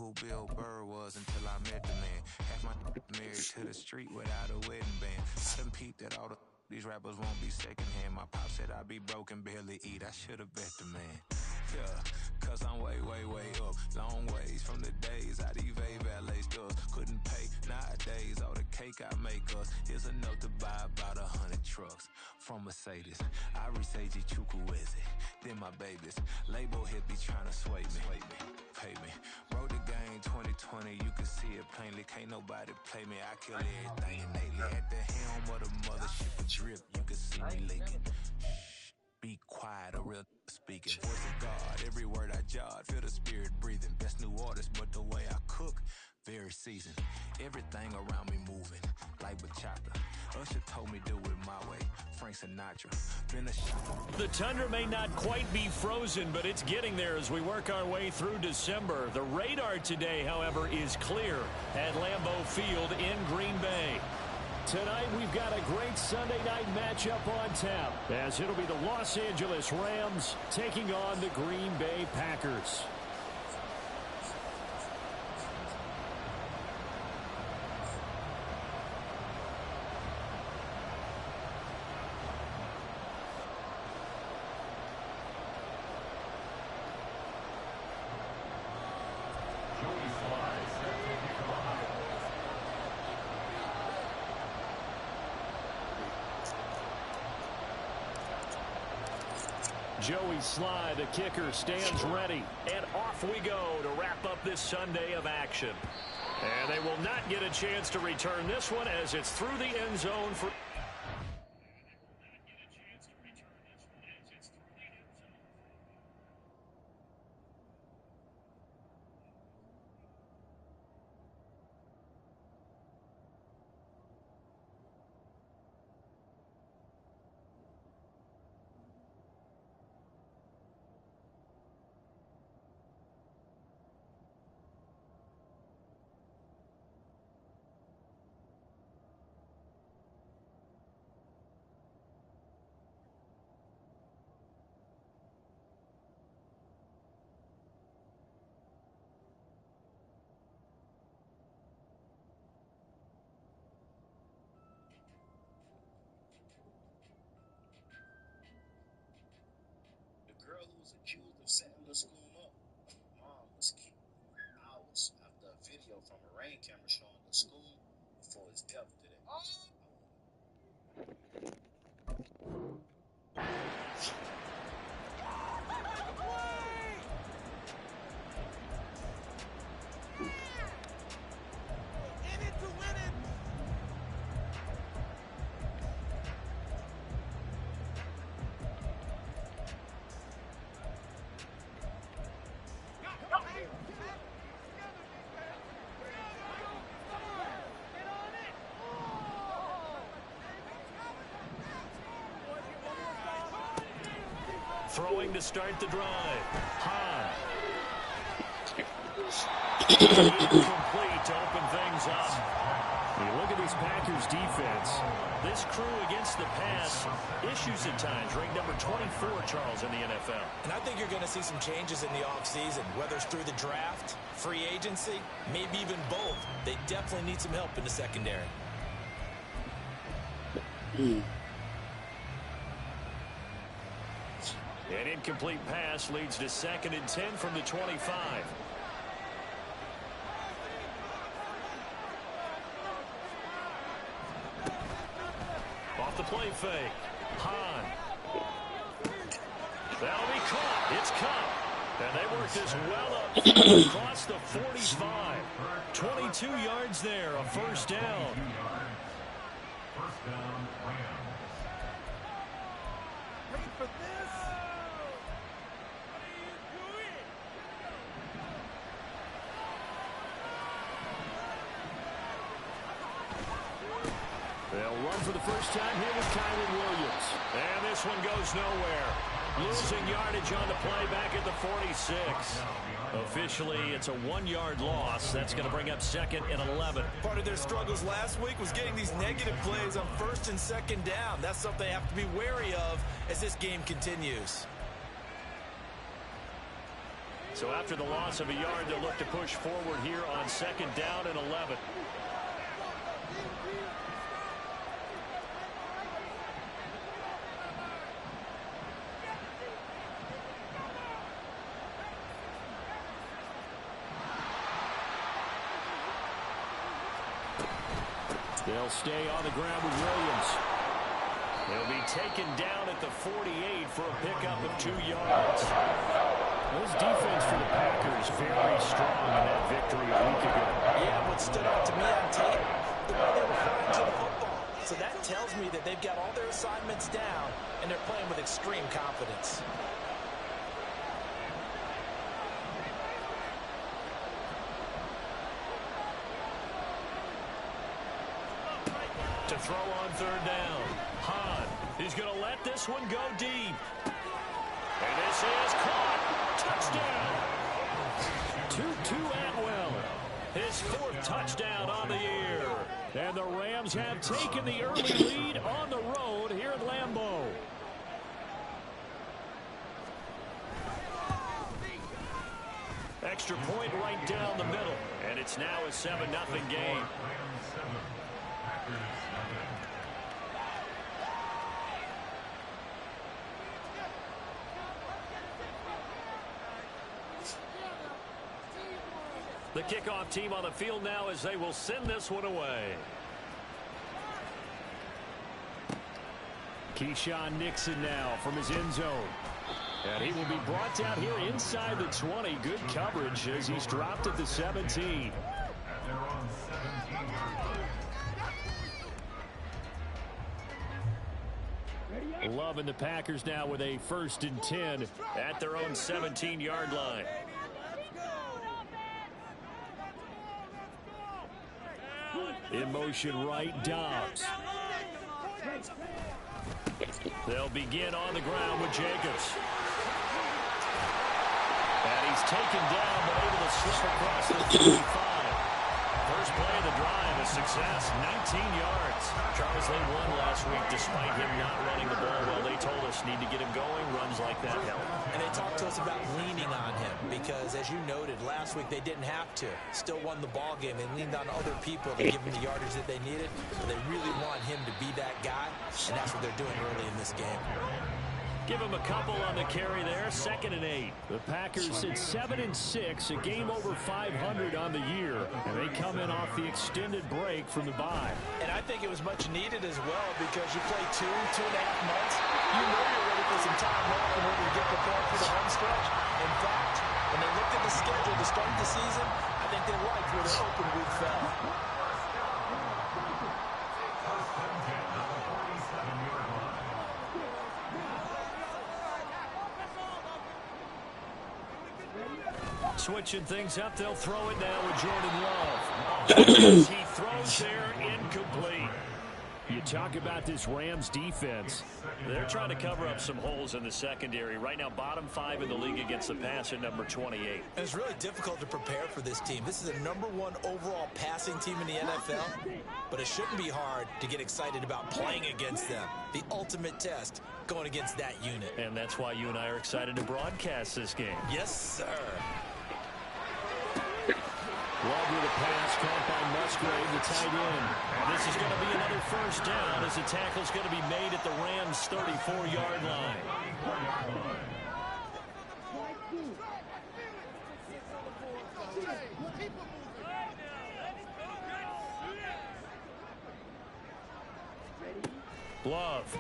who Bill Burr was until I met the man. Half my married to the street without a wedding band. I done peeped at all these rappers won't be secondhand. My pop said I'd be broken, barely eat. I should've bet the man. Yeah, cause I'm way, way, way up. Long ways from the days I evade valet stores. Couldn't pay nowadays. All the cake I make us is enough to buy about 100 trucks. From Mercedes, I resage Chukwueze. Then my babies, label hit be trying to sway me. Pay me. Wrote the game 2020, you can see it plainly. Can't nobody play me. I kill everything innately. At the helm of the mothership a drip, you can see me leaking. Shh, be quiet, a real speaking. Voice of God, every word I jot, feel the spirit breathing. Best new artist, but the way I cook, very seasoned. Everything around me moving, like bachata. Usher told me do it my way. Frank Sinatra. Been a shot. The Tundra may not quite be frozen, but it's getting there as we work our way through December. The radar today, however, is clear at Lambeau Field in Green Bay. Tonight, we've got a great Sunday night matchup on tap, as it'll be the Los Angeles Rams taking on the Green Bay Packers. Joey Slye, the kicker, stands ready. And off we go to wrap up this Sunday of action. And they will not get a chance to return this one as it's through the end zone for... Girl who was accused of setting the school up. Mom was killed hours after a video from a rain camera showing the school before his death today. Throwing to start the drive. Hahn. Complete to open things up. You look at this Packers defense. This crew against the pass, issues at times. Ranked number 24, Charles, in the NFL. And I think you're going to see some changes in the offseason, whether it's through the draft, free agency, maybe even both. They definitely need some help in the secondary. An incomplete pass leads to 2nd and 10 from the 25. Off the play fake. Hahn. That'll be caught. It's caught. And they work this well up across the 45. 22 yards there, a first down. Wait for this. They'll run for the first time here with Kyren Williams. And this one goes nowhere. Losing yardage on the play back at the 46. Officially, it's a 1-yard loss. That's going to bring up 2nd and 11. Part of their struggles last week was getting these negative plays on 1st and 2nd down. That's something they have to be wary of as this game continues. So after the loss of a yard, they'll look to push forward here on 2nd down and 11. They'll stay on the ground with Williams. He'll be taken down at the 48 for a pickup of 2 yards. This defense for the Packers very strong in that victory a week ago. Yeah, what stood out to me on tape, the way they were flying to the football. So that tells me that they've got all their assignments down, and they're playing with extreme confidence. To throw on 3rd down. Hahn, he's going to let this one go deep. And this is caught. Touchdown. Tutu Atwell. His 4th touchdown on the year. And the Rams have taken the early lead on the road here at Lambeau. Extra point right down the middle. And it's now a 7-0 game. The kickoff team on the field now as they will send this one away. Keyshawn Nixon now from his end zone. And he will be brought down here inside the 20. Good coverage as he's dropped at the 17. Loving the Packers now with a 1st and 10 at their own 17-yard line. In motion right, Dobbs. They'll begin on the ground with Jacobs. And he's taken down but able to slip across the 35. First play of the drive, a success, 19 yards. Charles, they won last week despite him not running the ball well. They told us need to get him going. Runs like that help. And they talked to us about leaning on him because, as you noted, last week they didn't have to. Still won the ball game. They leaned on other people to give them the yardage that they needed. But they really want him to be that guy, and that's what they're doing early in this game. Give him a couple on the carry there. 2nd and 8. The Packers at 7-6, a game over 500 on the year. And they come in off the extended break from the bye. And I think it was much needed as well because you play 2.5 months. You know you're ready for some time off in order to get prepared for the home stretch. In fact, when they looked at the schedule to start the season, I think they liked where the open week fell. Switching things up, they'll throw it now with Jordan Love. He throws there, incomplete. You talk about this Rams defense. They're trying to cover up some holes in the secondary. Right now, bottom 5 in the league against the pass at number 28. And it's really difficult to prepare for this team. This is a #1 overall passing team in the NFL, but it shouldn't be hard to get excited about playing against them. The ultimate test going against that unit. And that's why you and I are excited to broadcast this game. Yes, sir. Love with a pass caught by Musgrave, the tight end. And this is going to be another 1st down as the tackle's going to be made at the Rams' 34-yard line. Love.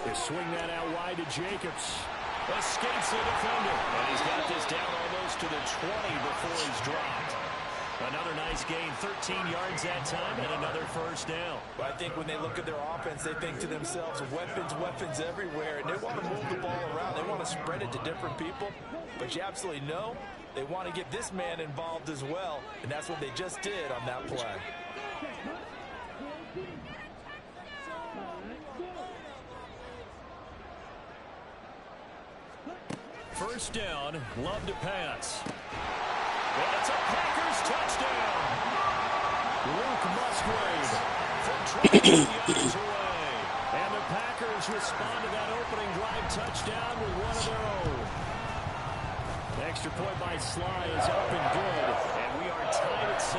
They swing that out wide to Jacobs. Escapes the defender. And he's got this down almost to the 20 before he's dropped. Another nice gain, 13 yards that time, and another 1st down. But I think when they look at their offense, they think to themselves, weapons everywhere, and they want to move the ball around. They want to spread it to different people. But you absolutely know they want to get this man involved as well, and that's what they just did on that play. First down, Love to pass. And it's a Packers touchdown. Luke Musgrave from 20 yards away. And the Packers respond to that opening drive touchdown with one of their own. Extra point by Sly is up and good, and we are tied at 7.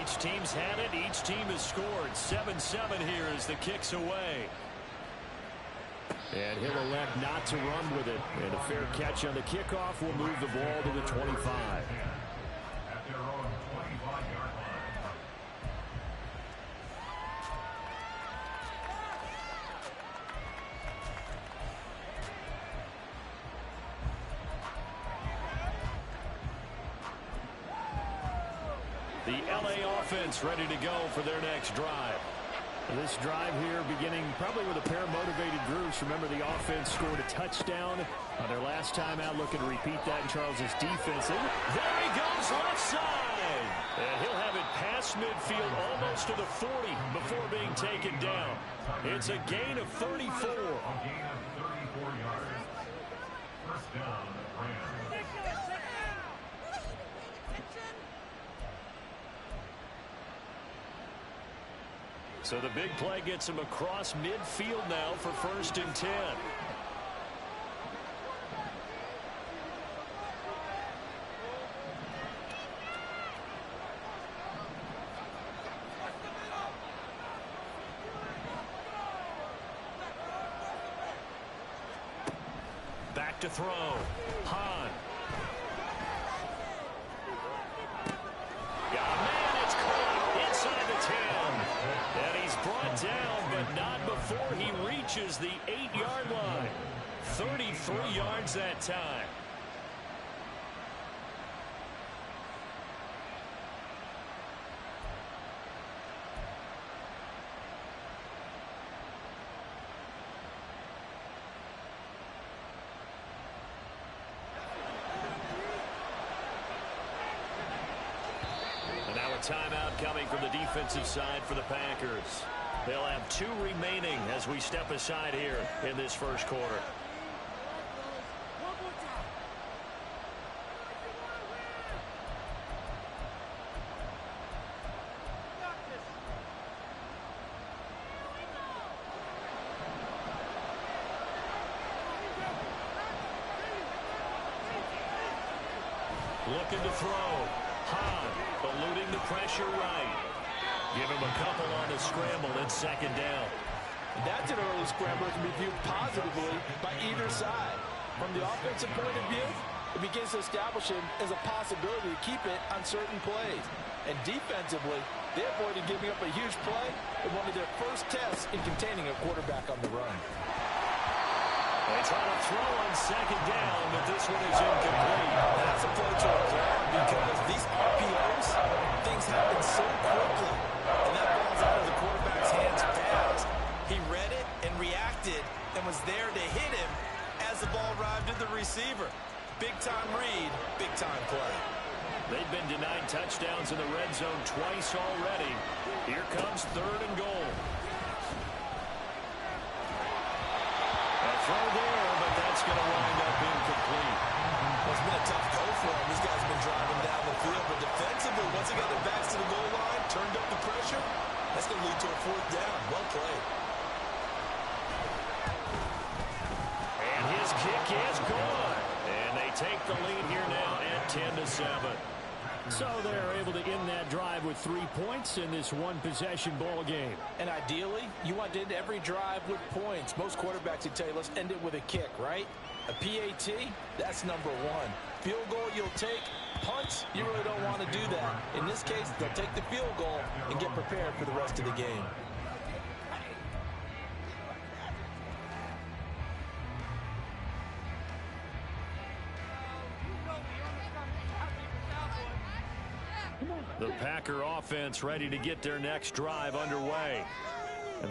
Each team's had it. Each team has scored. 7-7 here as the kick's away. And he'll elect not to run with it. And a fair catch on the kickoff will move the ball to the 25. The LA offense ready to go for their next drive. This drive here beginning probably with a pair of motivated groups. Remember, the offense scored a touchdown on their last time out. Looking to repeat that in Charles's defense. There he goes, left side. And he'll have it past midfield almost to the 40 before being taken down. It's a gain of 34. So the big play gets him across midfield now for 1st and 10. Back to throw. Hahn. Brought down, but not before he reaches the 8-yard line. 33 yards that time. And now a timeout coming from the defensive side for the Packers. They'll have 2 remaining as we step aside here in this first quarter. Looking to throw. Hahn eluding the pressure right. Give him a couple on the scramble. It's 2nd down. That's an early scramble that can be viewed positively by either side. From the offensive point of view, it begins to establish him as a possibility to keep it on certain plays. And defensively, they avoided giving up a huge play in one of their first tests in containing a quarterback on the run. They try to throw on 2nd down, but this one is incomplete. That's a play to observe because these RPOs, things happen so quickly. And that ball's out of the quarterback's hands fast. He read it and reacted and was there to hit him as the ball arrived at the receiver. Big-time read, big-time play. They've been denied touchdowns in the red zone twice already. Here comes 3rd and goal. A throw there, but that's going to wind up incomplete. Well, it's been a tough go for him. These guys have been driving down the field, but defensively, once he got their backs to the goal line, turned up the pressure, that's going to lead to a 4th down. Well played. And his kick is gone. And they take the lead here now at 10-7. So they're able to end that drive with 3 points in this one-possession ball game. And ideally, you want to end every drive with points. Most quarterbacks would tell you, let's end it with a kick, right? A PAT, that's number 1. Field goal you'll take. Punts, you really don't want to do that. In this case, they'll take the field goal and get prepared for the rest of the game. The Packer offense ready to get their next drive underway.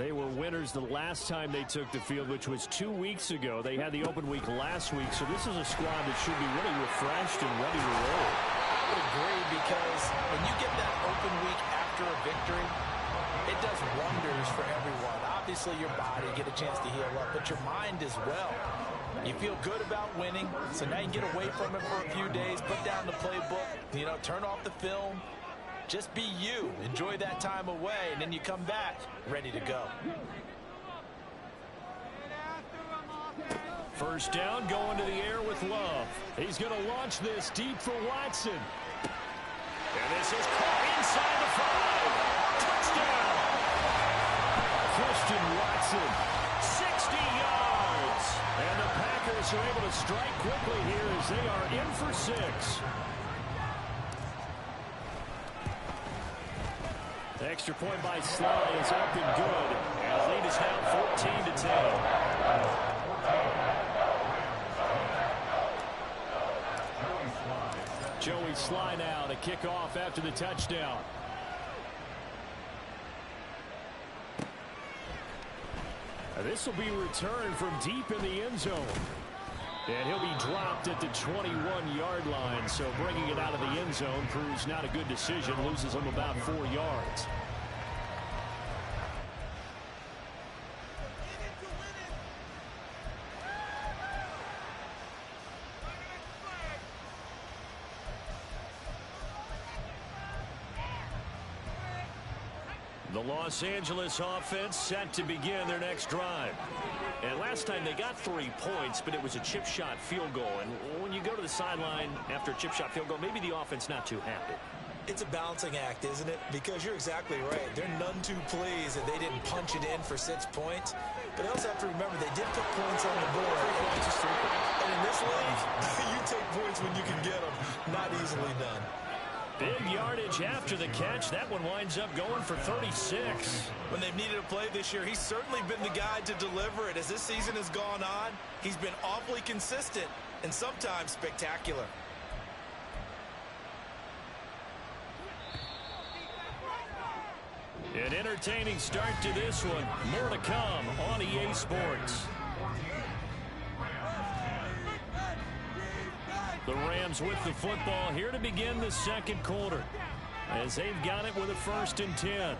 They were winners the last time they took the field, which was 2 weeks ago. They had the open week last week, so this is a squad that should be really refreshed and ready to roll. I would agree, because when you get that open week after a victory, it does wonders for everyone. Obviously, your body, get a chance to heal up, but your mind as well. You feel good about winning, so now you get away from it for a few days, put down the playbook, turn off the film, Just be you. Enjoy that time away, and then you come back ready to go. First down, going to the air with Love. He's going to launch this deep for Watson. And this is caught inside the 5. Touchdown! Christian Watson, 60 yards. And the Packers are able to strike quickly here as they are in for 6. The extra point by Sly is up and good. And the lead is now 14-10. Joey Sly now to kick off after the touchdown. This will be returned from deep in the end zone. And he'll be dropped at the 21-yard line. So bringing it out of the end zone proves not a good decision. Loses him about 4 yards. The Los Angeles offense set to begin their next drive. And last time they got 3 points, but it was a chip shot field goal. And when you go to the sideline after a chip shot field goal, maybe the offense not too happy. It's a balancing act, isn't it? Because you're exactly right. They're none too pleased that they didn't punch it in for 6 points. But they also have to remember they did put points on the board. And in this league, you take points when you can get them. Not easily done. Big yardage after the catch. That one winds up going for 36. When they've needed a play this year, he's certainly been the guy to deliver it. As this season has gone on, he's been awfully consistent and sometimes spectacular. An entertaining start to this one. More to come on EA Sports. The Rams with the football here to begin the second quarter, as they've got it with a 1st and 10.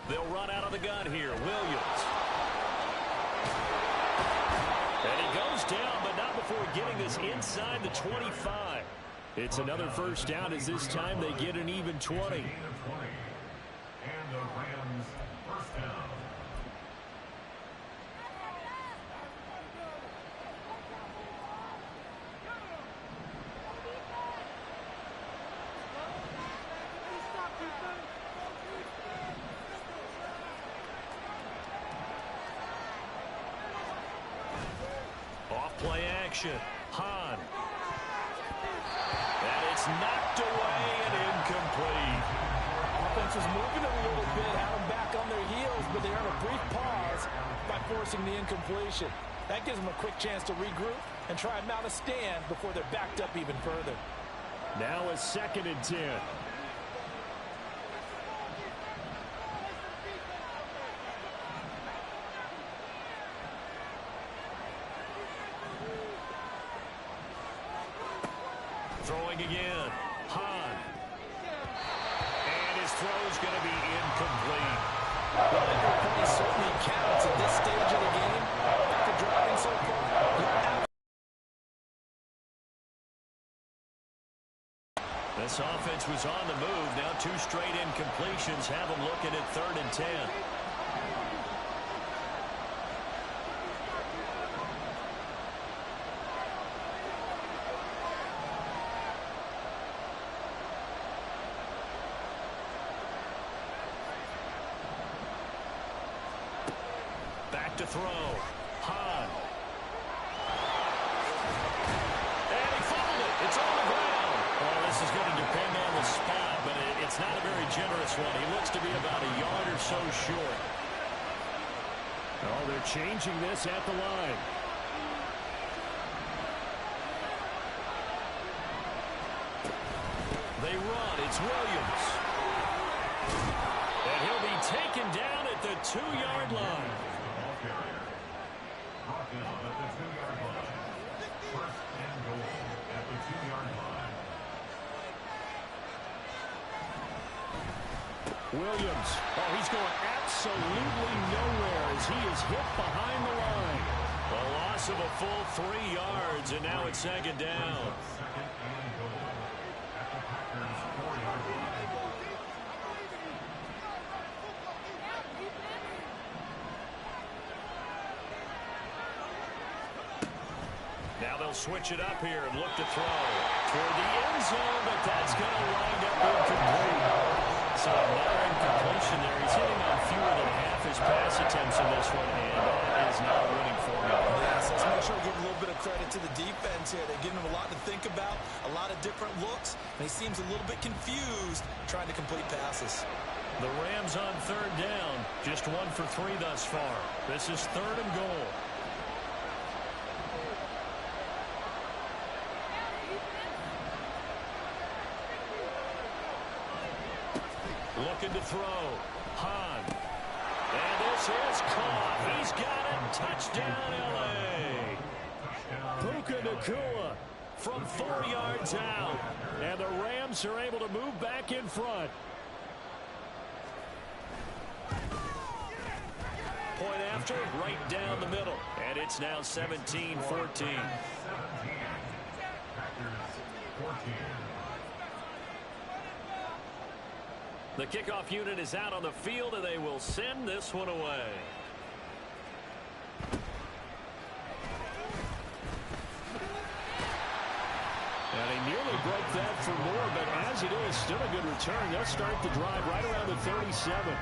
They'll run out of the gun here. Williams. And he goes down, but not before getting this inside the 25. It's another first down, as this time they get an even 20. And the Rams first down. Play action. Hahn. And it's knocked away and incomplete. Offense was moving a little bit, had them back on their heels, but they earned a brief pause by forcing the incompletion. That gives them a quick chance to regroup and try and mount a stand before they're backed up even further. Now a 2nd and 10. Throwing again. Hahn. And his throw is going to be incomplete. Well, every point certainly counts at this stage of the game. After driving so far. This offense was on the move. Now 2 straight incompletions have them looking at 3rd and 10. To throw. Hahn. And he fumbled it. It's on the ground. Well, this is going to depend on the spot, but it's not a very generous one. He looks to be about a yard or so short. Oh, they're changing this at the line. They run. It's Williams. And he'll be taken down at the 2-yard line. Brought down at the 2-yard line. First and goal at the 2-yard line. Williams. Oh, he's going absolutely nowhere as he is hit behind the line. A loss of a full 3 yards, and now it's second down. Second and goal at the Packers' 4-yard line. Now they'll switch it up here and look to throw toward the end zone, but that's going to wind up incomplete. So another incompletion there. He's hitting on fewer than half his pass attempts in this one, and that is not a winning formula. Yes, let's make sure we give a little bit of credit to the defense here. They're giving him a lot to think about, a lot of different looks, and he seems a little bit confused trying to complete passes. The Rams on third down, just 1 for 3 thus far. This is third and goal. Looking to throw. Hahn. And this is caught. He's got it. Touchdown, L.A. Puka Nacua from 4 yards out. And the Rams are able to move back in front. Point after, right down the middle. And it's now 17-14. 17. Packers 14. The kickoff unit is out on the field, and they will send this one away. And he nearly broke that for more, but as it is, still a good return. They'll start the drive right around the 37.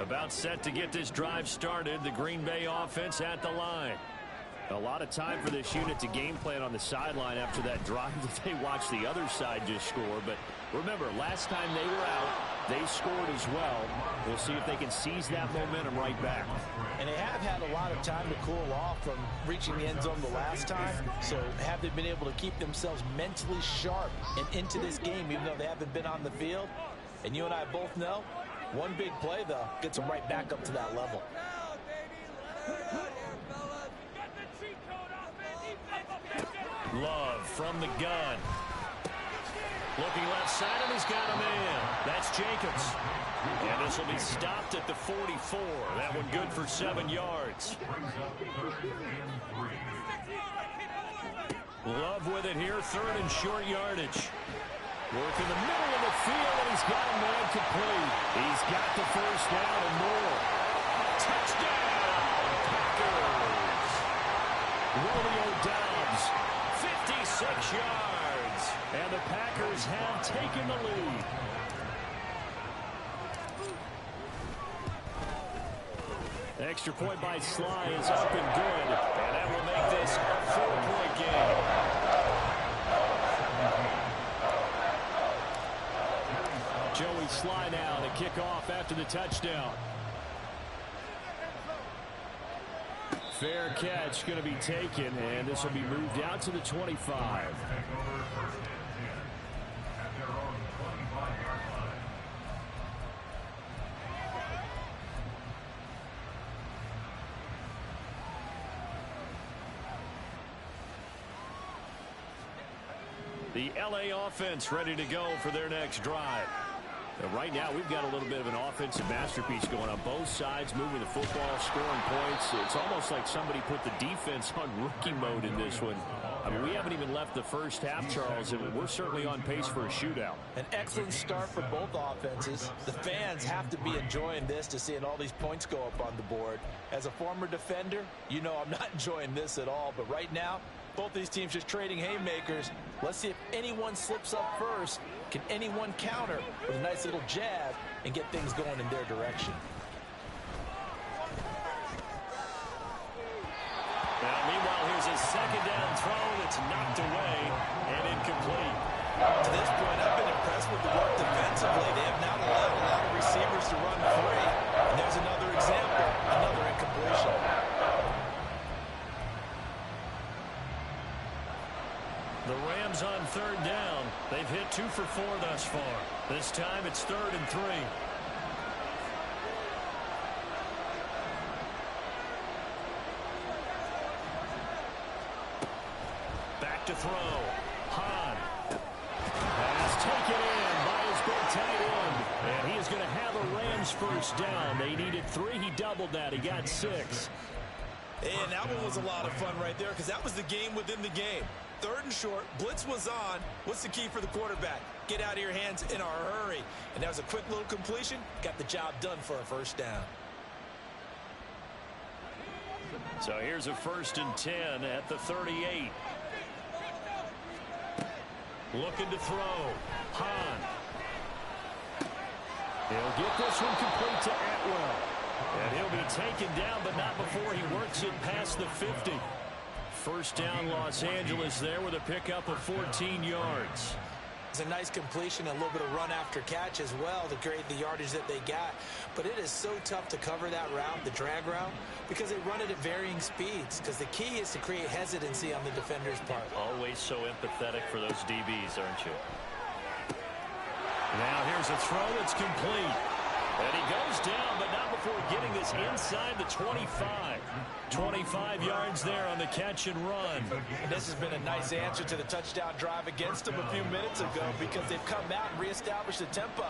About set to get this drive started. The Green Bay offense at the line. A lot of time for this unit to game plan on the sideline after that drive that they watched the other side just score. But remember, last time they were out, they scored as well. We'll see if they can seize that momentum right back. And they have had a lot of time to cool off from reaching the end zone the last time. So have they been able to keep themselves mentally sharp and into this game, even though they haven't been on the field? And you and I both know, one big play, though, gets them right back up to that level. Love from the gun. Looking left side, and he's got a man. That's Jacobs. And this will be stopped at the 44. That one good for 7 yards. Love with it here, third and short yardage. Work in the middle of the field, and he's got a man complete. He's got the first down and more. Touchdown, Packers. Romeo Doubs, 56 yards. And the Packers have taken the lead. Extra point by Sly is up and good. And that will make this a 4-point game. Joey Sly now to kick off after the touchdown. Fair catch going to be taken, and this will be moved out to the 25. The LA offense ready to go for their next drive. Right now, we've got a little bit of an offensive masterpiece going on both sides, moving the football, scoring points. It's almost like somebody put the defense on rookie mode in this one. I mean, we haven't even left the first half, Charles, and we're certainly on pace for a shootout. An excellent start for both offenses. The fans have to be enjoying this to seeing all these points go up on the board. As a former defender, you know I'm not enjoying this at all, but right now, both these teams just trading haymakers. Let's see if anyone slips up first. Can anyone counter with a nice little jab and get things going in their direction? Now, meanwhile, here's a second down throw that's knocked away and incomplete. To this point, I've been impressed with the work defensively. They have not allowed a lot of receivers to run free. And there's another example, another incompletion. The Rams on third down. They've hit 2 for 4 thus far. This time it's 3rd and 3. to throw. Hahn. Pass taken in by his big tight end. And he is going to have a Rams first down. They needed 3. He doubled that. He got 6. And that one was a lot of fun right there because that was the game within the game. 3rd and short. Blitz was on. What's the key for the quarterback? Get out of your hands in a hurry. And that was a quick little completion. Got the job done for a first down. So here's a 1st and 10 at the 38. Looking to throw. Hahn. He'll get this one complete to Atwell. And he'll be taken down, but not before he works it past the 50. First down, Los Angeles there with a pickup of 14 yards. It's a nice completion, a little bit of run after catch as well to create the yardage that they got. But it is so tough to cover that route, the drag route, because they run it at varying speeds. Because the key is to create hesitancy on the defender's part. Always so empathetic for those DBs, aren't you? Now here's a throw that's complete. And he goes down, but not before getting this inside the 25. 25 yards there on the catch and run. And this has been a nice answer to the touchdown drive against them a few minutes ago because they've come out and reestablished the tempo.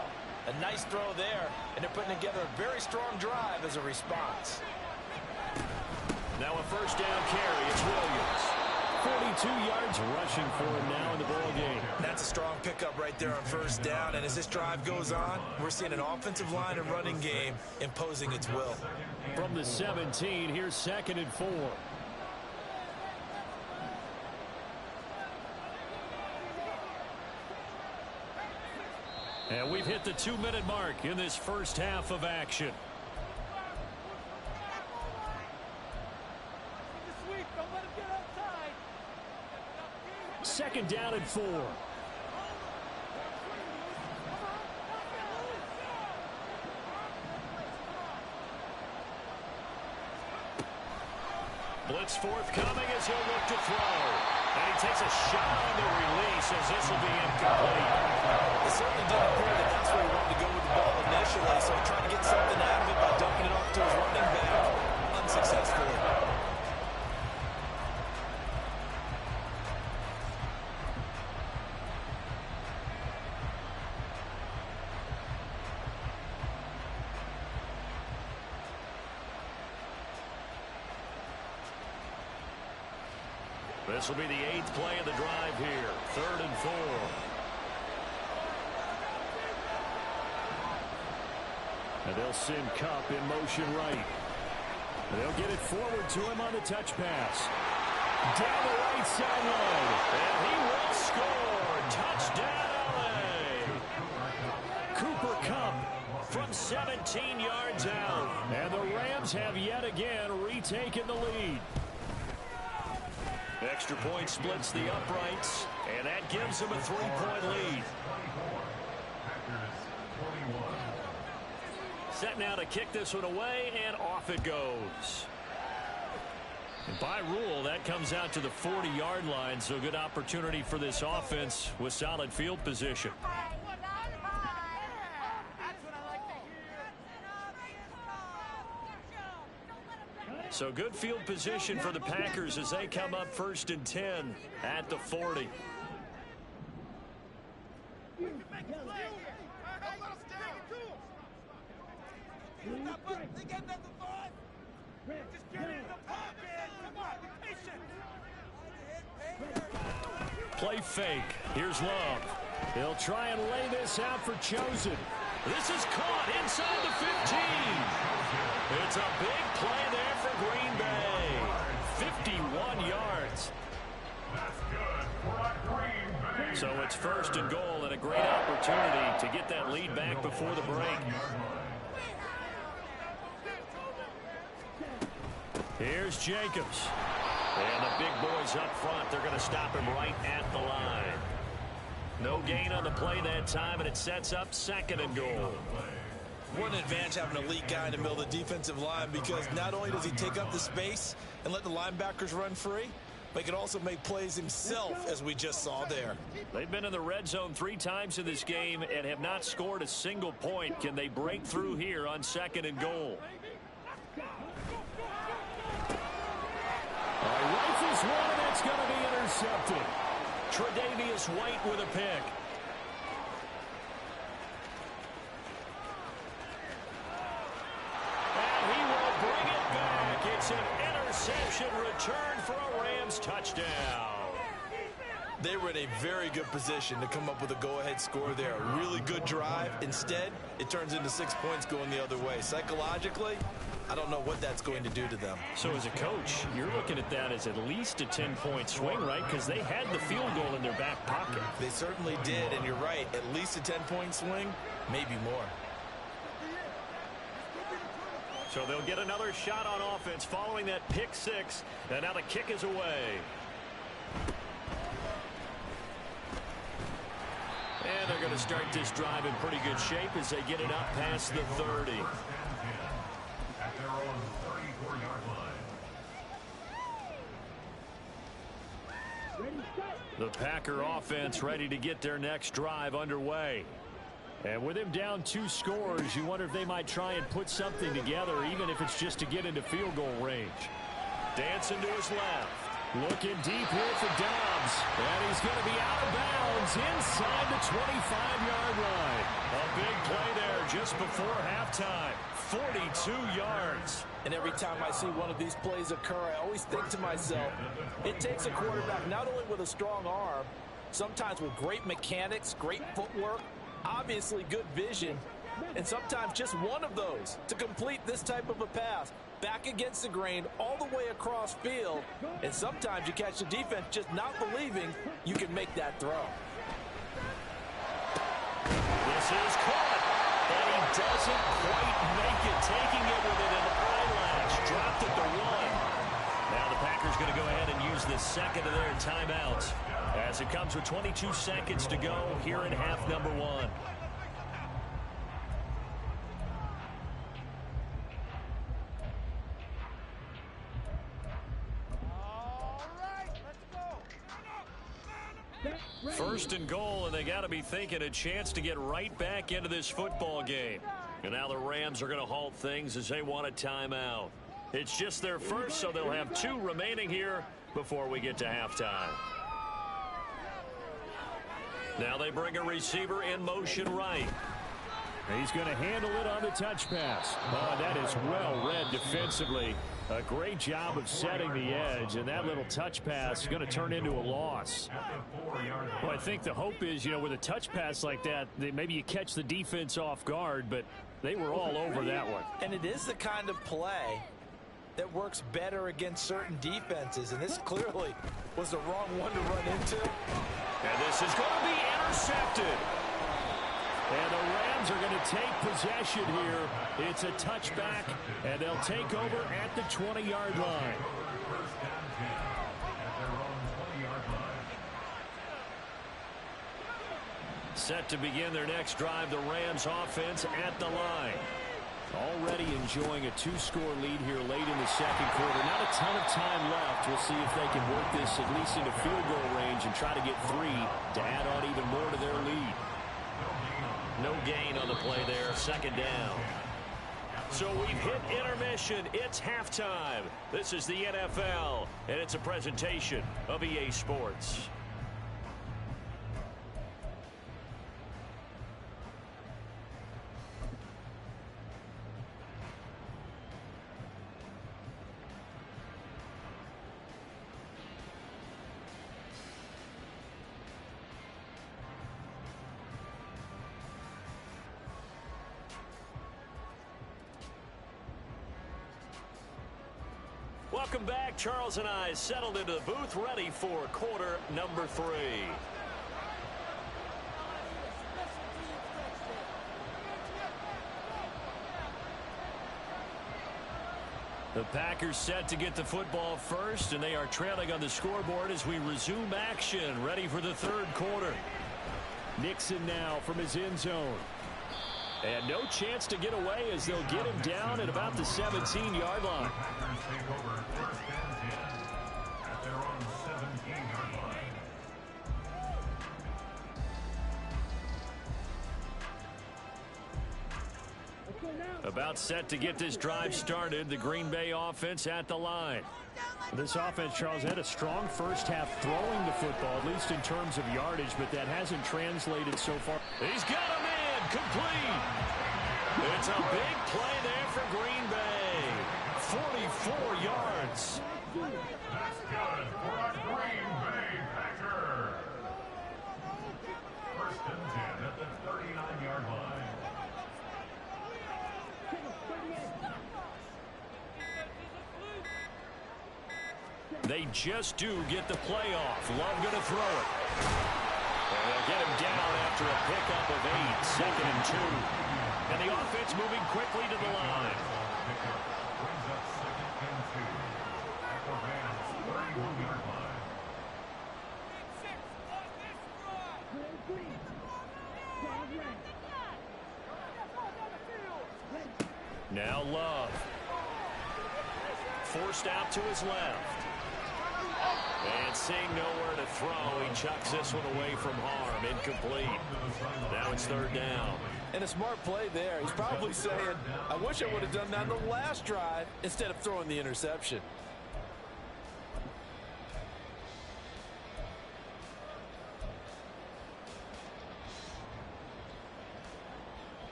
A nice throw there, and they're putting together a very strong drive as a response. Now a first down carry. It's Williams. 42 yards rushing for him now in the ball game. That's a strong pickup right there on first down. And as this drive goes on, we're seeing an offensive line and running game imposing its will. From the 17, here's 2nd and 4. And we've hit the 2-minute mark in this first half of action. Second down and 4. Blitz forthcoming as he'll look to throw. And he takes a shot on the release as this will be incomplete. It certainly didn't appear that that's where he wanted to go with the ball initially, so he tried to get something out of it by dumping it off to his running back unsuccessfully. This will be the 8th play of the drive here. 3rd and 4. And they'll send Kupp in motion right. And they'll get it forward to him on the touch pass. Down the right sideline. And he will score. Touchdown, LA. Cooper Kupp from 17 yards out. And the Rams have yet again retaken the lead. Extra point splits the uprights, and that gives them a 3-point lead. Set now to kick this one away, and off it goes. And by rule, that comes out to the 40-yard line, so good opportunity for this offense with solid field position. So good field position for the Packers as they come up 1st and 10 at the 40. Play fake. Here's Love. He'll try and lay this out for Chosen. This is caught inside the 15. It's a big play there for Green Bay. 51 yards. So it's 1st and goal and a great opportunity to get that lead back before the break. Here's Jacobs. And the big boys up front, they're going to stop him right at the line. No gain on the play that time, and it sets up 2nd and goal. What an advantage having an elite guy in the middle of the defensive line, because not only does he take up the space and let the linebackers run free, but he can also make plays himself, as we just saw there. They've been in the red zone 3 times in this game and have not scored a single point. Can they break through here on 2nd and goal? Rifles one, and it's going to be intercepted. Tre'Davious White with a pick. And he will bring it back. It's an interception return for a Rams touchdown. They were in a very good position to come up with a go-ahead score there. A really good drive. Instead, it turns into 6 points going the other way. Psychologically, I don't know what that's going to do to them. So as a coach, you're looking at that as at least a 10-point swing, right? Because they had the field goal in their back pocket. They certainly did, and you're right. At least a 10-point swing, maybe more. So they'll get another shot on offense following that pick six. And now the kick is away. And they're going to start this drive in pretty good shape as they get it up past the 30. At their own 34-yard line. The Packer offense ready to get their next drive underway. And with him down 2 scores, you wonder if they might try and put something together, even if it's just to get into field goal range. Dancing to his left. Looking deep here for Dobbs. And he's going to be out of bounds inside the 25-yard line. A big play there just before halftime. 42 yards. And every time I see one of these plays occur, I always think to myself, it takes a quarterback not only with a strong arm, sometimes with great mechanics, great footwork, obviously good vision, and sometimes just one of those to complete this type of a pass. Back against the grain, all the way across field, and sometimes you catch the defense just not believing you can make that throw. This is caught, and he doesn't quite make it, taking it within an eyelash, dropped at the 1. Now the Packers going to go ahead and use the second of their timeouts as it comes with 22 seconds to go here in half number 1. First and goal, and they got to be thinking a chance to get right back into this football game. And now the Rams are going to halt things as they want a timeout. It's just their first, so they'll have 2 remaining here before we get to halftime. Now they bring a receiver in motion right. He's going to handle it on the touch pass. Oh, that is well read defensively. A great job of setting the edge, and that little touch pass is going to turn into a loss. Well, I think the hope is, with a touch pass like that maybe you catch the defense off guard, but they were all over that one. And it is the kind of play that works better against certain defenses, and this clearly was the wrong one to run into. And this is going to be intercepted. And the Rams are going to take possession here. It's a touchback, and they'll take over at the 20-yard line. Set to begin their next drive, the Rams offense at the line. Already enjoying a 2-score lead here late in the second quarter. Not a ton of time left. We'll see if they can work this at least into field goal range and try to get 3 to add on even more to their lead. No gain on the play there, second down. So we've hit intermission. It's halftime. This is the NFL, and it's a presentation of EA Sports. Welcome back. Charles and I settled into the booth, ready for quarter number 3. The Packers set to get the football first, and they are trailing on the scoreboard as we resume action, ready for the third quarter. Nixon now from his end zone. And no chance to get away as they'll get him down at about the 17-yard line. Packers take over first and 10 at their own 17-yard line. About set to get this drive started. The Green Bay offense at the line. This offense, Charles, had a strong first half throwing the football, at least in terms of yardage, but that hasn't translated so far. He's got a man complete. It's a big play there for Green Bay. 44 yards. That's good for a Green Bay Packer. First and 10 at the 39-yard line. They just do get the play off. Love going to throw it. And they'll get him down after a pickup of 8. Second and 2. And the offense moving quickly to the line. Brings up second and 2 at the Rams' 31-yard line. Now Love. Forced out to his left. And seeing nowhere to throw, he chucks this one away from harm. Incomplete. Now it's third down. And a smart play there. He's probably saying, I wish I would have done that on the last drive instead of throwing the interception.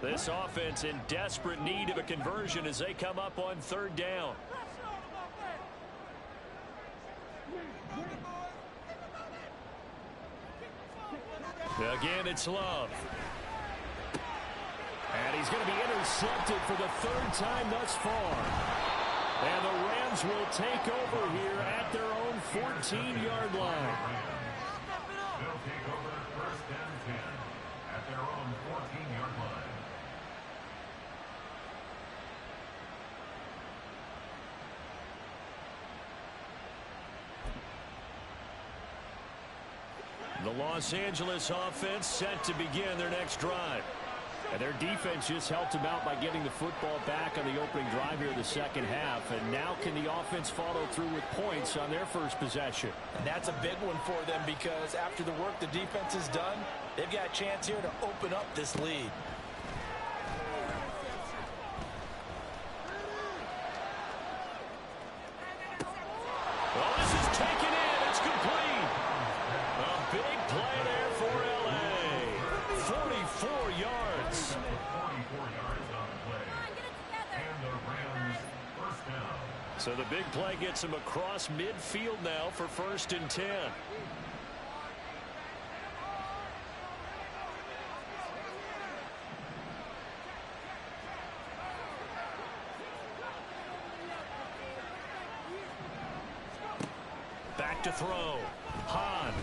This offense in desperate need of a conversion as they come up on third down. Again, it's Love. And he's going to be intercepted for the third time thus far. And the Rams will take over here at their own 14-yard line. They'll take over first and 10 at their own 14-yard line. The Los Angeles offense set to begin their next drive. And their defense just helped them out by getting the football back on the opening drive here in the second half. And now can the offense follow through with points on their first possession? And that's a big one for them because after the work the defense has done, they've got a chance here to open up this lead. Well, this is taken in. It's complete. A big play there for L.A. 44 yards. 44 yards on the play. And the Rams first down. So the big play gets him across midfield now for first and 10. Back to throw. Hahn.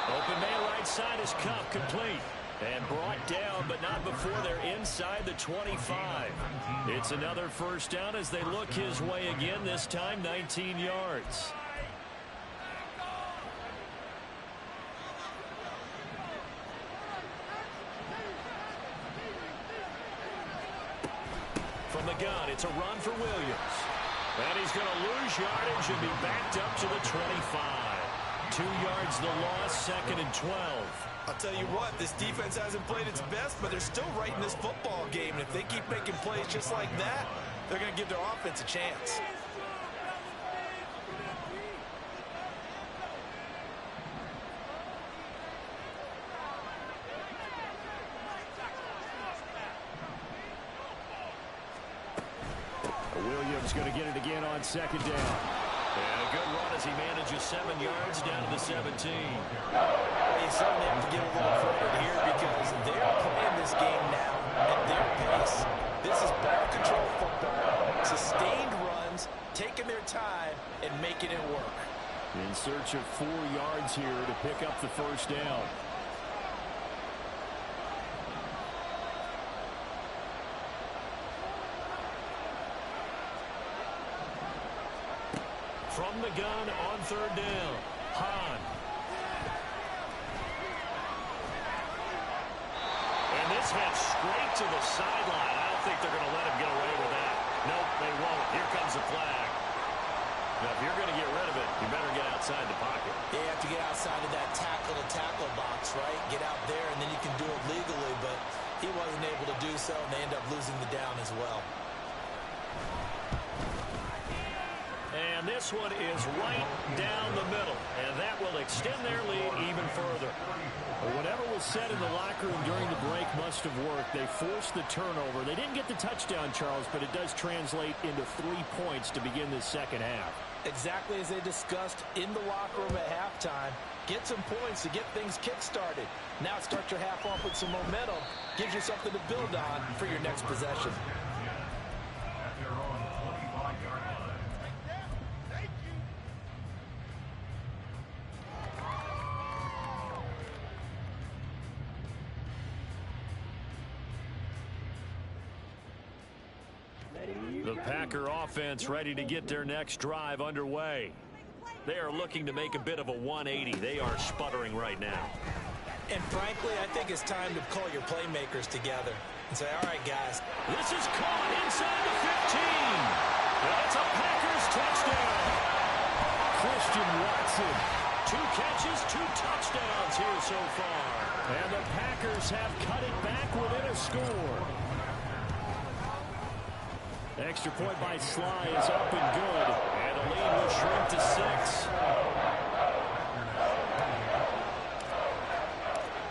Open man right side is Kupp, complete. And brought down, but not before they're inside the 25. It's another first down as they look his way again, this time 19 yards. From the gun, it's a run for Williams. And he's going to lose yardage and be backed up to the 25. 2 yards the loss, second and 12. I'll tell you what, this defense hasn't played its best, but they're still right in this football game. And if they keep making plays just like that, they're going to give their offense a chance. Williams going to get it again on second down. And a good run as he manages 7 yards down to the 17. They certainly have to give a little credit here because they're playing this game now at their pace. This is ball control football, sustained runs, taking their time, and making it work. In search of 4 yards here to pick up the first down. From the gun on third down, Hahn. And this heads straight to the sideline. I don't think they're going to let him get away with that. Nope, they won't. Here comes the flag. Now, if you're going to get rid of it, you better get outside the pocket. They have to get outside of that tackle-to-tackle box, right? Get out there down as well. And this one is right down the middle, and that will extend their lead even further. Well, whatever was said in the locker room during the break must have worked. They forced the turnover. They didn't get the touchdown, Charles, but it does translate into 3 points to begin this second half. Exactly as they discussed in the locker room at halftime. Get some points to get things kick-started. Now start your half off with some momentum. Gives you something to build on for your next possession. At their own 25-yard line. The Packer offense ready to get their next drive underway. They are looking to make a bit of a 180. They are sputtering right now. And frankly, I think it's time to call your playmakers together and say, all right, guys. This is caught inside the 15. That's a Packers touchdown. Christian Watson, 2 catches, 2 touchdowns here so far. And the Packers have cut it back within a score. Extra point by Sly is up and good. And the lead will shrink to 6.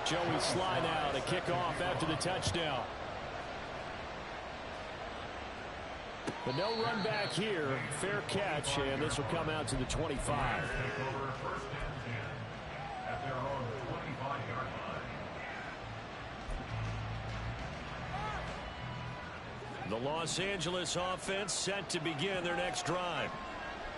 Joey Sly now to kick off after the touchdown. But no run back here. Fair catch, and this will come out to the 25. Take over first and 10 at their own 25-yard line. The Los Angeles offense set to begin their next drive.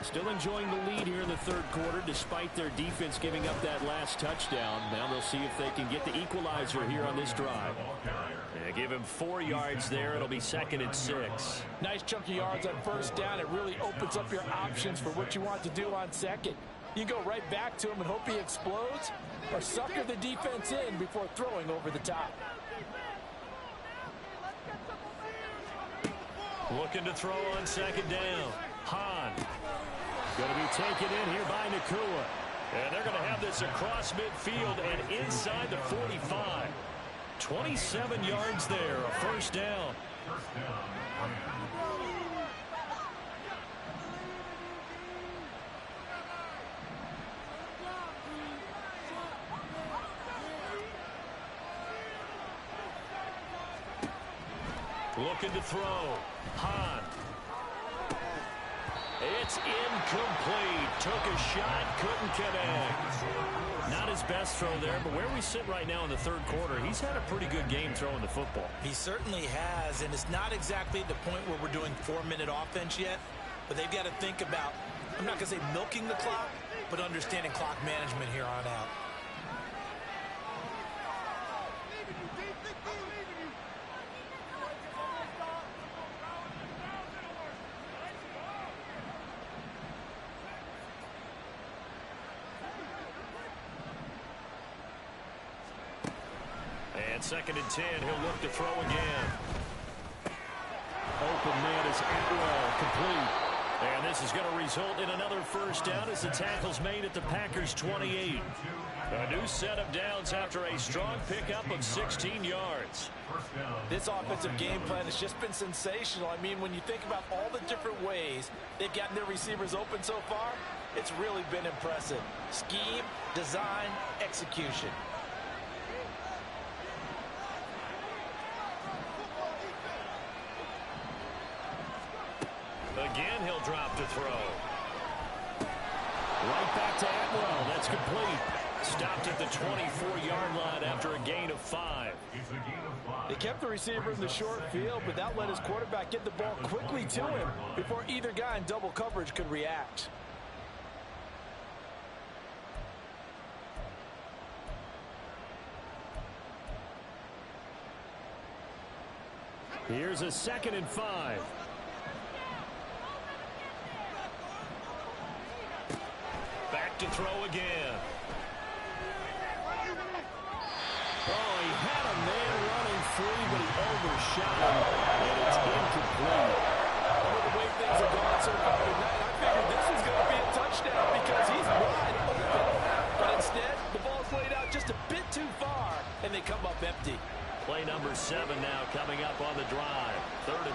Still enjoying the lead here in the third quarter despite their defense giving up that last touchdown. Now they'll see if they can get the equalizer here on this drive. Yeah, give him 4 yards there. It'll be 2nd and 6. Nice chunk of yards on first down. It really opens up your options for what you want to do on second. You go right back to him and hope he explodes, or sucker the defense in before throwing over the top. Looking to throw on 2nd down. Hahn. Going to be taken in here by Nacua. And they're going to have this across midfield and inside the 45. 27 yards there, a first down. Looking to throw. Hahn. It's incomplete. Took a shot, couldn't connect. Not his best throw there, but where we sit right now in the third quarter, he's had a pretty good game throwing the football. He certainly has, and it's not exactly at the point where we're doing 4-minute offense yet, but they've got to think about, I'm not going to say milking the clock, but understanding clock management here on out. And 2nd and 10, he'll look to throw again. Open man is Atwell, complete. And this is going to result in another first down as the tackle's made at the Packers' 28. A new set of downs after a strong pickup of 16 yards. This offensive game plan has just been sensational. I mean, when you think about all the different ways they've gotten their receivers open so far, it's really been impressive. Scheme, design, execution. Again, he'll drop to throw. Right back to Atwell. That's complete. Stopped at the 24-yard line after a gain of 5. They kept the receiver in the short field, but that let his quarterback get the ball quickly to him before either guy in double coverage could react. Here's a 2nd and 5. Back to throw again. Oh, he had a man running free, but he overshot him, and it's incomplete. With the way things have gone so far tonight, I figured this was going to be a touchdown because he's wide open. But instead, the ball's laid out just a bit too far, and they come up empty. Play number 7 now coming up on the drive. 3rd and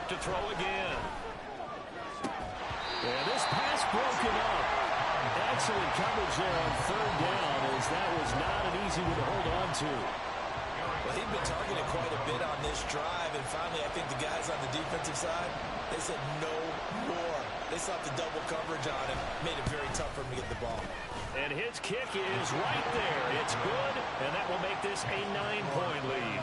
look to throw again. And this pass broken up. Excellent coverage there on third down, as that was not an easy one to hold on to. Well, he'd been targeted quite a bit on this drive, and finally I think the guys on the defensive side, they said no more. They slapped the double coverage on him, made it very tough for him to get the ball. And his kick is right there. It's good, and that will make this a 9-point lead.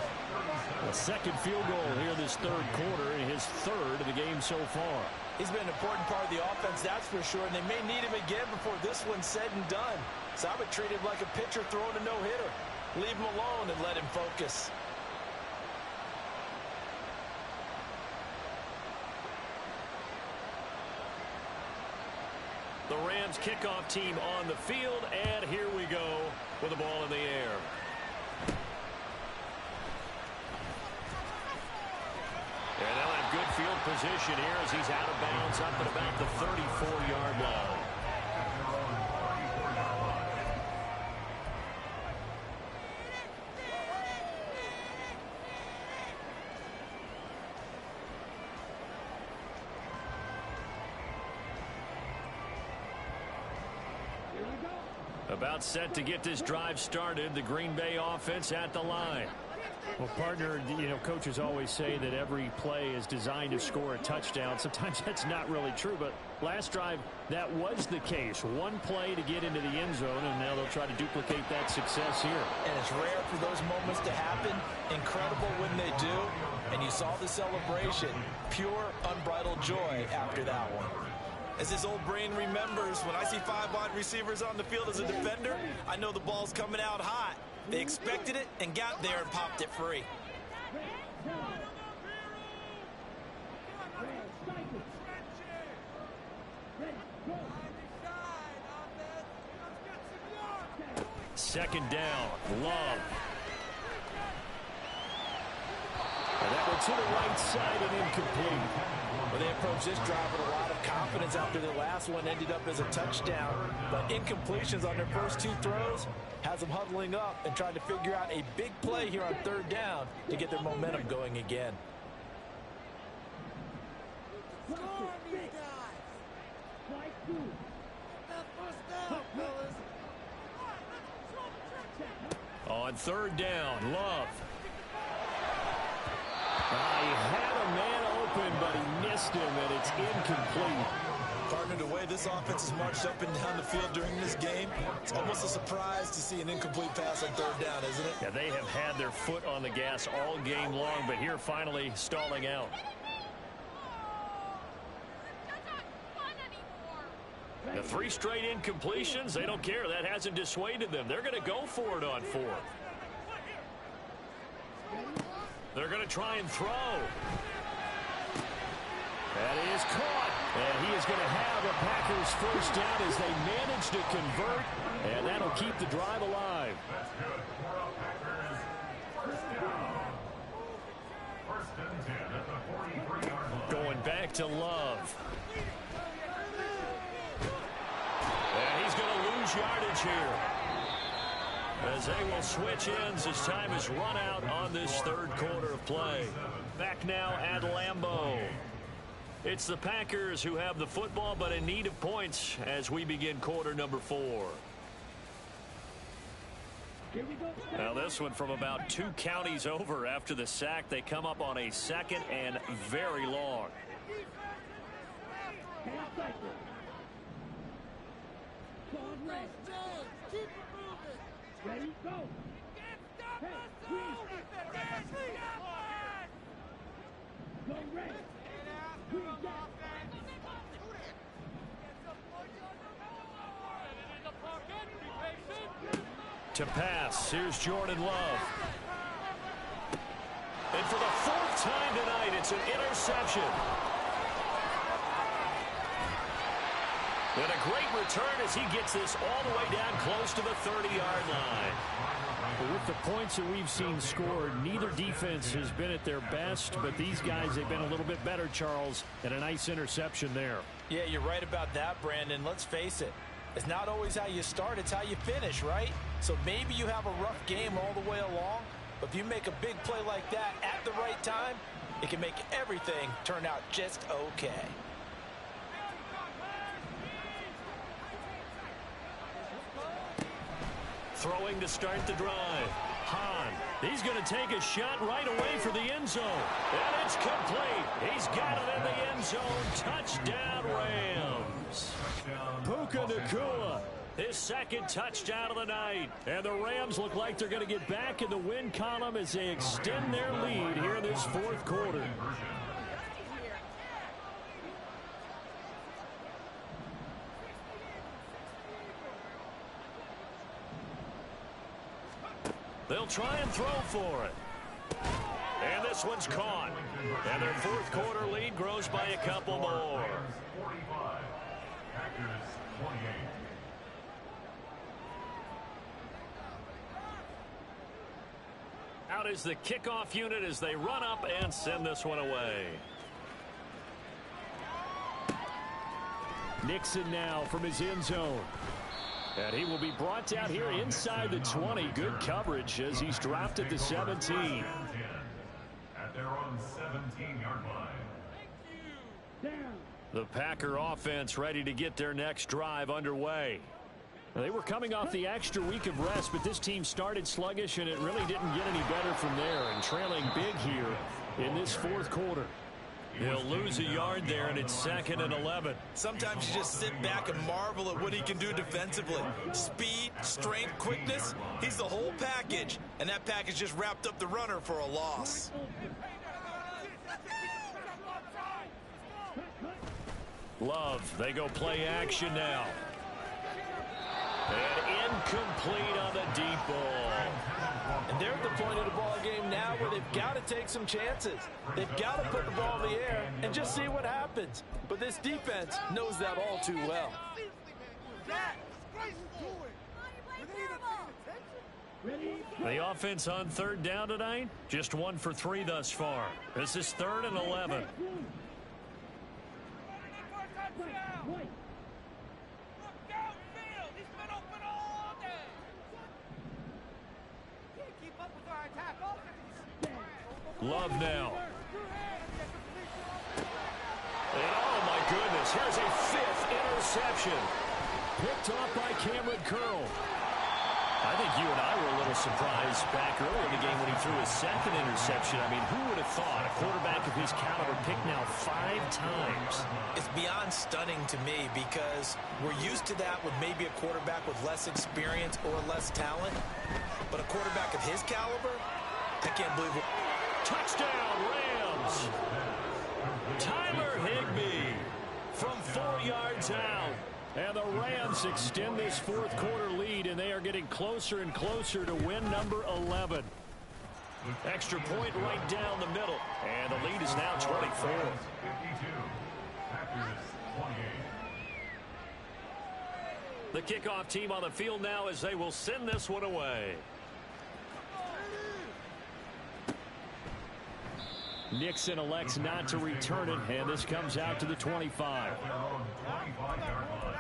A second field goal here this third quarter, and his third of the game so far. He's been an important part of the offense, that's for sure, and they may need him again before this one's said and done. So I would treat him like a pitcher throwing a no-hitter. Leave him alone and let him focus. The Rams kickoff team on the field, and here we go with the ball in the air. And they'll have good field position here as he's out of bounds up at about the 34-yard line. About set to get this drive started, the Green Bay offense at the line. Well, partner, coaches always say that every play is designed to score a touchdown. Sometimes that's not really true, but last drive, that was the case. One play to get into the end zone, and now they'll try to duplicate that success here. And it's rare for those moments to happen. Incredible when they do. And you saw the celebration. Pure, unbridled joy after that one. As his old brain remembers, when I see 5 wide receivers on the field as a defender, I know the ball's coming out hot. They expected it and got there and popped it free. Second down, Love. And that one to the right side and incomplete. Well, they approached this drive with a lot of confidence after the last one ended up as a touchdown. But incompletions on their first 2 throws has them huddling up and trying to figure out a big play here on third down to get their momentum going again. On third down, Love. He had a man open, but he missed him, and it's incomplete. Partner, the way this offense has marched up and down the field during this game, it's almost a surprise to see an incomplete pass on third down, isn't it? Yeah, they have had their foot on the gas all game long, but here finally stalling out. The 3 straight incompletions, they don't care. That hasn't dissuaded them. They're going to go for it on 4th. They're going to try and throw. That is caught. And he is going to have a Packers first down as they manage to convert. And that'll keep the drive alive. That's good. First down. First and 10 at the 43-yard line. Going back to Love. And he's going to lose yardage here, as they will switch ends as time is run out on this third quarter of play. Back now at Lambeau. It's the Packers who have the football, but in need of points as we begin quarter number 4. Now this one from about 2 counties over after the sack. They come up on a second and very long. Ready, go. Go, Red. To pass, here's Jordan Love. And for the 4th time tonight, it's an interception. And a great return as he gets this all the way down close to the 30-yard line. Well, with the points that we've seen scored, neither defense has been at their best, but these guys have been a little bit better, Charles, and a nice interception there. Yeah, you're right about that, Brandon. Let's face it. It's not always how you start, it's how you finish, right? So maybe you have a rough game all the way along, but if you make a big play like that at the right time, it can make everything turn out just okay. Throwing to start the drive. Hahn, he's going to take a shot right away for the end zone. And it's complete. He's got it in the end zone. Touchdown, Rams. Puka Nacua, his second touchdown of the night. And the Rams look like they're going to get back in the win column as they extend their lead here in this fourth quarter. They'll try and throw for it. And this one's caught. And their fourth quarter lead grows by a couple more. 45, Packers 28. Out is the kickoff unit as they run up and send this one away. Nixon now from his end zone. And he will be brought down here inside the 20. Good coverage as he's dropped at the 17. At their own 17-yard line. The Packer offense ready to get their next drive underway. They were coming off the extra week of rest, but this team started sluggish, and it really didn't get any better from there. And trailing big here in this fourth quarter. He'll lose a yard there, and it's 2nd and 11. Sometimes you just sit back and marvel at what he can do defensively. Speed, strength, quickness, he's the whole package. And that package just wrapped up the runner for a loss. Love, they go play action now. And incomplete on the deep ball. And they're at the point of the ball game now where they've got to take some chances. They've got to put the ball in the air and just see what happens. But this defense knows that all too well. The offense on third down tonight, just 1 for 3 thus far. This is 3rd and 11. Love now. And oh my goodness, here's a 5th interception. Picked off by Cameron Curl. I think you and I were a little surprised back earlier in the game when he threw his 2nd interception. I mean, who would have thought a quarterback of his caliber picked now 5 times? It's beyond stunning to me because we're used to that with maybe a quarterback with less experience or less talent. But a quarterback of his caliber, I can't believe it. Touchdown, Rams. Tyler Higbee from 4 yards out. And the Rams extend this fourth quarter lead, and they are getting closer and closer to win number 11. Extra point right down the middle. And the lead is now 24. 52, Packers 28. The kickoff team on the field now as they will send this one away. Nixon elects not to return it, and this comes out to the 25. Their own 25-yard line.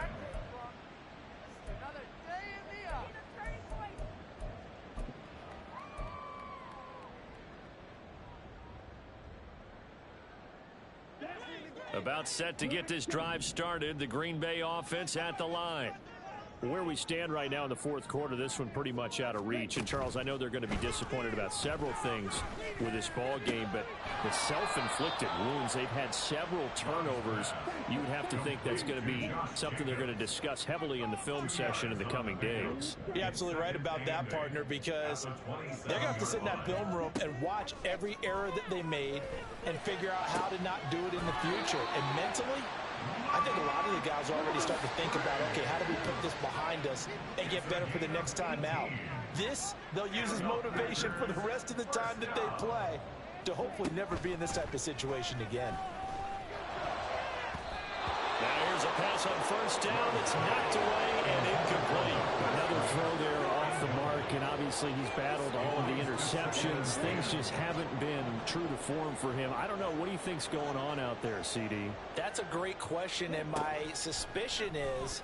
About set to get this drive started, the Green Bay offense at the line. Where we stand right now in the fourth quarter, this one pretty much out of reach. And, Charles, I know they're going to be disappointed about several things with this ball game, but the self-inflicted wounds, they've had several turnovers. You would have to think that's going to be something they're going to discuss heavily in the film session in the coming days. You're absolutely right about that, partner, because they're going to have to sit in that film room and watch every error that they made and figure out how to not do it in the future. And mentally, I think a lot of the guys are already starting to think about, okay, how do we put this behind us and get better for the next time out? This, they'll use as motivation for the rest of the time that they play to hopefully never be in this type of situation again. Now here's a pass on first down that's knocked away and incomplete. Another throw there off the mark, and obviously he's battled all of the interceptions. Things just haven't been true to form for him. I don't know. What do you think's going on out there, CD? That's a great question, and my suspicion is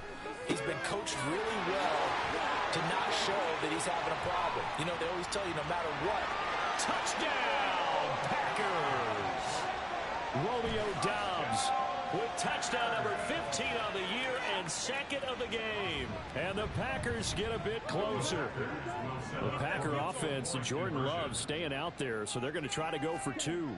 he's been coached really well to not show that he's having a problem. You know, they always tell you no matter what. Touchdown, Packers! Romeo Doubs with touchdown number 15 on the year and second of the game. And the Packers get a bit closer. The Packer offense and Jordan Love staying out there, so they're going to try to go for 2.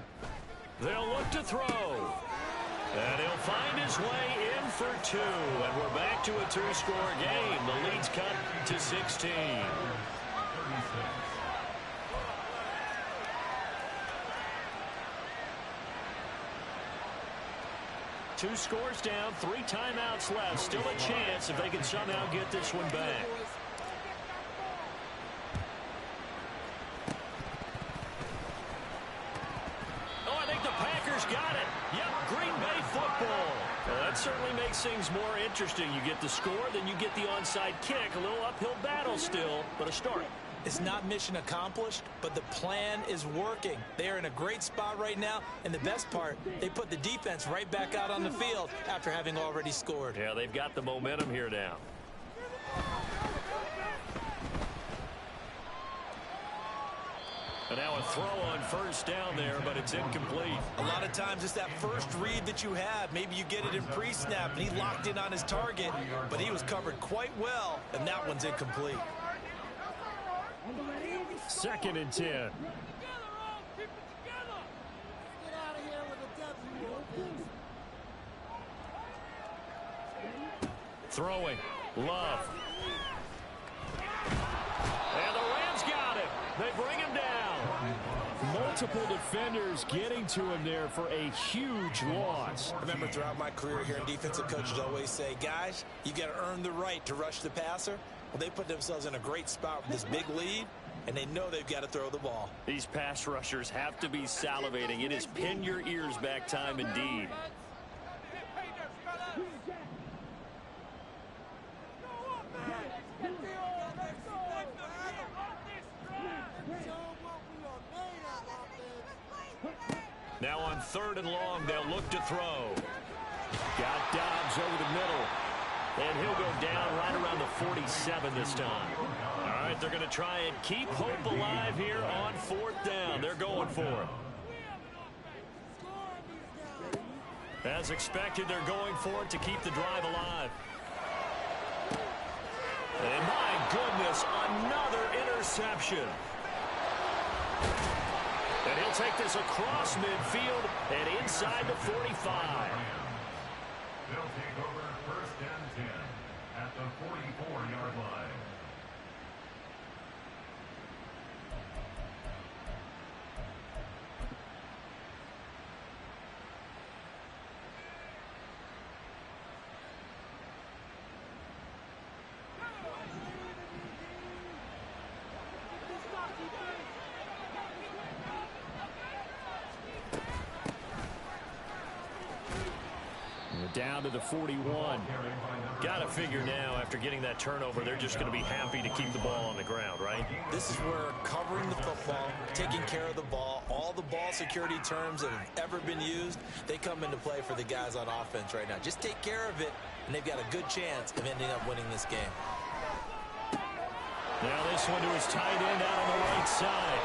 They'll look to throw. And he'll find his way in for 2. And we're back to a 2-score game. The lead's cut to 16. 2 scores down, 3 timeouts left. Still a chance if they can somehow get this one back. Oh, I think the Packers got it. Yep, Green Bay football. Well, that certainly makes things more interesting. You get the score, then you get the onside kick. A little uphill battle still, but a start. It's not mission accomplished, but the plan is working. They are in a great spot right now, and the best part, they put the defense right back out on the field after having already scored. Yeah, they've got the momentum here now. And now a throw on first down there, but it's incomplete. A lot of times it's that first read that you have. Maybe you get it in pre-snap, and he locked in on his target, but he was covered quite well, and that one's incomplete. 2nd and 10. Throwing. Love. And the Rams got it. They bring him down. Multiple defenders getting to him there for a huge loss. I remember throughout my career here in defensive coaches always say, guys, you got to earn the right to rush the passer. Well, they put themselves in a great spot with this big lead, and they know they've got to throw the ball. These pass rushers have to be salivating. It is pin your ears back time indeed. Now on 3rd and long, they'll look to throw. Got Doubs over the middle. And he'll go down right around the 47 this time. All right, they're going to try and keep hope alive here on 4th down. They're going for it. As expected, they're going for it to keep the drive alive. And my goodness, another interception. And he'll take this across midfield and inside the 45. They'll take over 1st and 10 at the 44-yard line. Down to the 41. Got to figure now, after getting that turnover, they're just going to be happy to keep the ball on the ground, right? This is where covering the football, taking care of the ball, all the ball security terms that have ever been used, they come into play for the guys on offense right now. Just take care of it, and they've got a good chance of ending up winning this game. Now this one to his tight end out on the right side.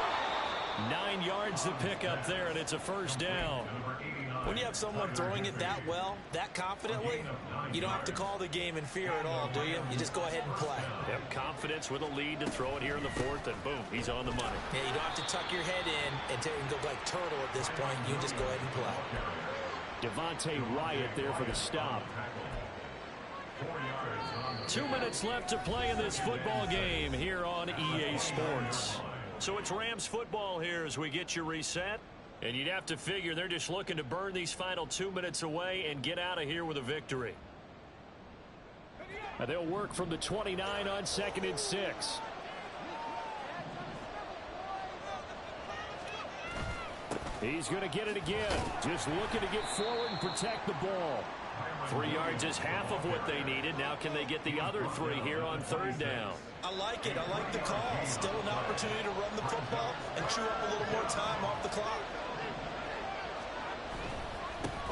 9 yards to pick up there, and it's a 1st down. When you have someone throwing it that well, that confidently, you don't have to call the game in fear at all, do you? You just go ahead and play. Yep, confidence with a lead to throw it here in the 4th, and boom, he's on the money. Yeah, you don't have to tuck your head in and go like turtle at this point. You just go ahead and play. Devontae Wyatt there for the stop. 2 minutes left to play in this football game here on EA Sports. So it's Rams football here as we get you reset. And you'd have to figure they're just looking to burn these final 2 minutes away and get out of here with a victory. And they'll work from the 29 on 2nd and 6. He's going to get it again. Just looking to get forward and protect the ball. 3 yards is half of what they needed. Now can they get the other 3 here on 3rd down? I like it. I like the call. Still an opportunity to run the football and chew up a little more time off the clock.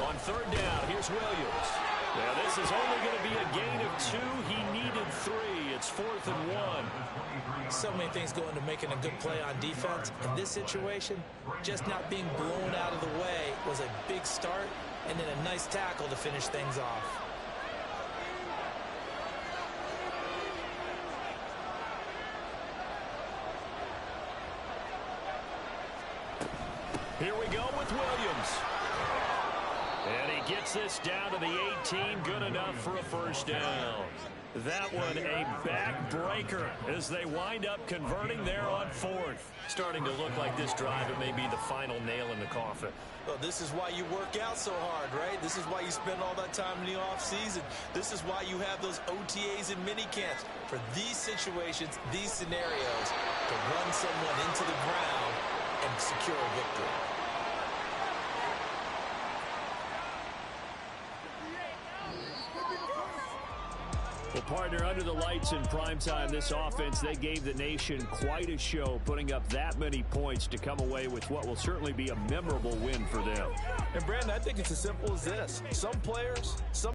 On 3rd down, here's Williams. Now this is only going to be a gain of 2. He needed 3. It's 4th and 1. So many things go into making a good play on defense. In this situation, just not being blown out of the way was a big big start and then a nice tackle to finish things off. Here we go with Williams. And he gets this down to the 18, good enough for a first down. That one a backbreaker as they wind up converting there on fourth. Starting to look like this drive, it may be the final nail in the coffin. Well, this is why you work out so hard, right? This is why you spend all that time in the offseason. This is why you have those OTAs and mini camps. For these situations, these scenarios, to run someone into the ground and secure a victory. Well, partner, under the lights in primetime, this offense, they gave the nation quite a show, putting up that many points to come away with what will certainly be a memorable win for them. And, Brandon, I think it's as simple as this. Some players, some